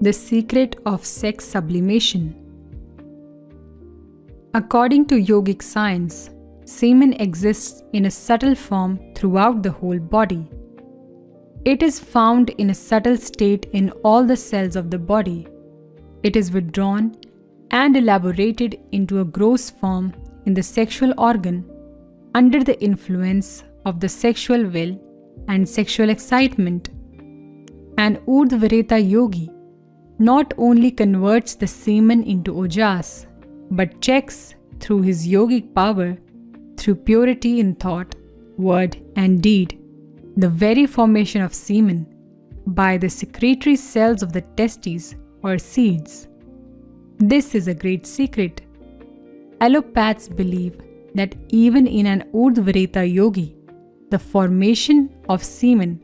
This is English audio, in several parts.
The secret of sex sublimation. According to yogic science, semen exists in a subtle form throughout the whole body. It is found in a subtle state in all the cells of the body. It is withdrawn and elaborated into a gross form in the sexual organ under the influence of the sexual will and sexual excitement. An Urdhvareta yogi not only converts the semen into ojas, but checks through his yogic power, through purity in thought, word and deed, the very formation of semen by the secretory cells of the testes or seeds. This is a great secret. Allopaths believe that even in an Urdhvareta yogi, the formation of semen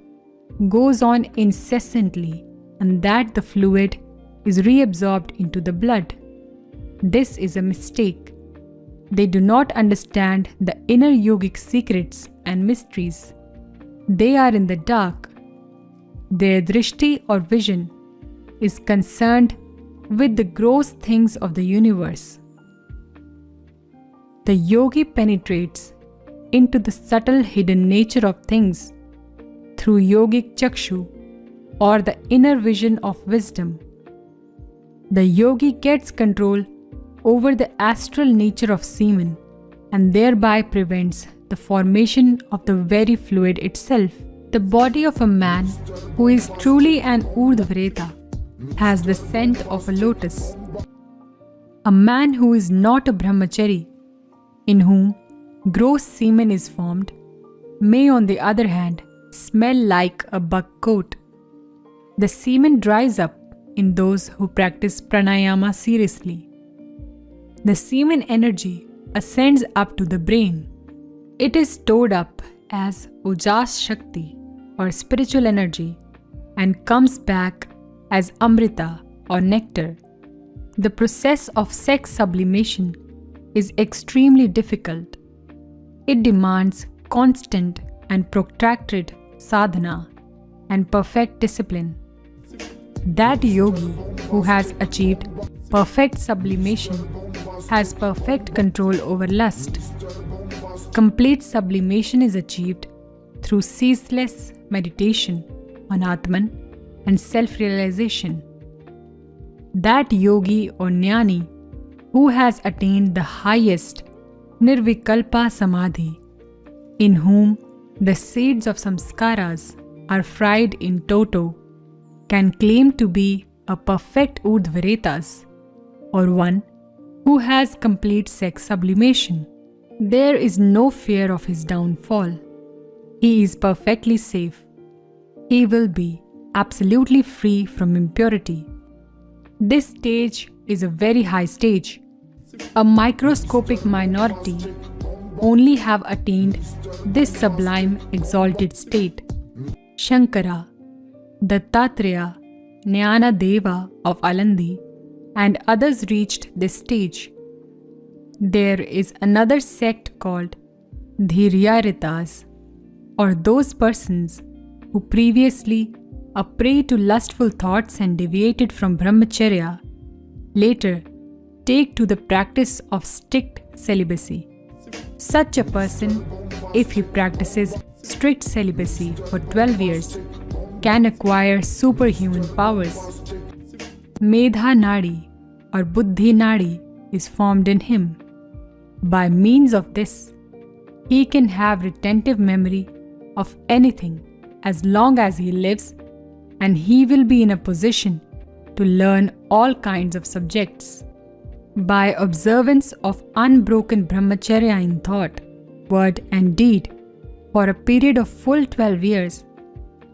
goes on incessantly and that the fluid is reabsorbed into the blood. This is a mistake. They do not understand the inner yogic secrets and mysteries. They are in the dark. Their drishti or vision is concerned with the gross things of the universe. The yogi penetrates into the subtle hidden nature of things through yogic chakshu or the inner vision of wisdom. The yogi gets control over the astral nature of semen and thereby prevents the formation of the very fluid itself. The body of a man who is truly an Urdhvareta has the scent of a lotus. A man who is not a brahmachari, in whom gross semen is formed, may on the other hand smell like a bug coat. The semen dries up in those who practice pranayama seriously. The semen energy ascends up to the brain. It is stored up as ojas shakti or spiritual energy and comes back as amrita or nectar. The process of sex sublimation is extremely difficult. It demands constant and protracted sadhana and perfect discipline. That yogi who has achieved perfect sublimation has perfect control over lust. Complete sublimation is achieved through ceaseless meditation on Atman and self-realization. That yogi or jnani who has attained the highest nirvikalpa samadhi, in whom the seeds of samskaras are fried in toto, can claim to be a perfect Urdhvaretas or one who has complete sex sublimation. There is no fear of his downfall. He is perfectly safe. He will be absolutely free from impurity. This stage is a very high stage. A microscopic minority only have attained this sublime exalted state. Shankara, Dattatreya, Jnana Deva of Alandi, and others reached this stage. There is another sect called Dhiryaritas, or those persons who previously a prey to lustful thoughts and deviated from brahmacharya, later take to the practice of strict celibacy. Such a person, if he practices strict celibacy for 12 years, can acquire superhuman powers. Medha Nadi or Buddhi Nadi is formed in him. By means of this, he can have retentive memory of anything as long as he lives, and he will be in a position to learn all kinds of subjects. By observance of unbroken brahmacharya in thought, word and deed for a period of full 12 years,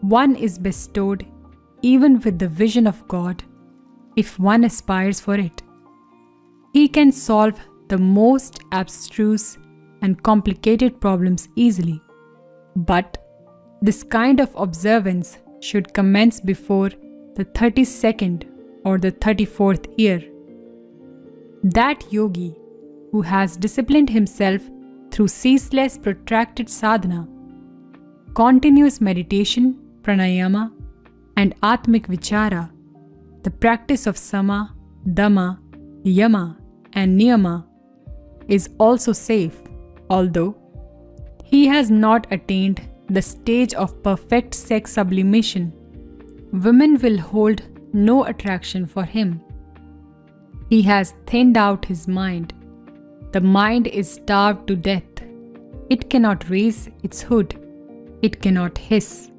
one is bestowed even with the vision of God if one aspires for it. He can solve the most abstruse and complicated problems easily, but this kind of observance should commence before the 32nd or the 34th year. That yogi who has disciplined himself through ceaseless protracted sadhana, continuous meditation, pranayama, and atmik vichara The practice of Sama, Dama, Yama, and Niyama is also safe, although he has not attained the stage of perfect sex sublimation. Women will hold no attraction for him. He has thinned out his mind. The mind is starved to death. It cannot raise its hood. It cannot hiss.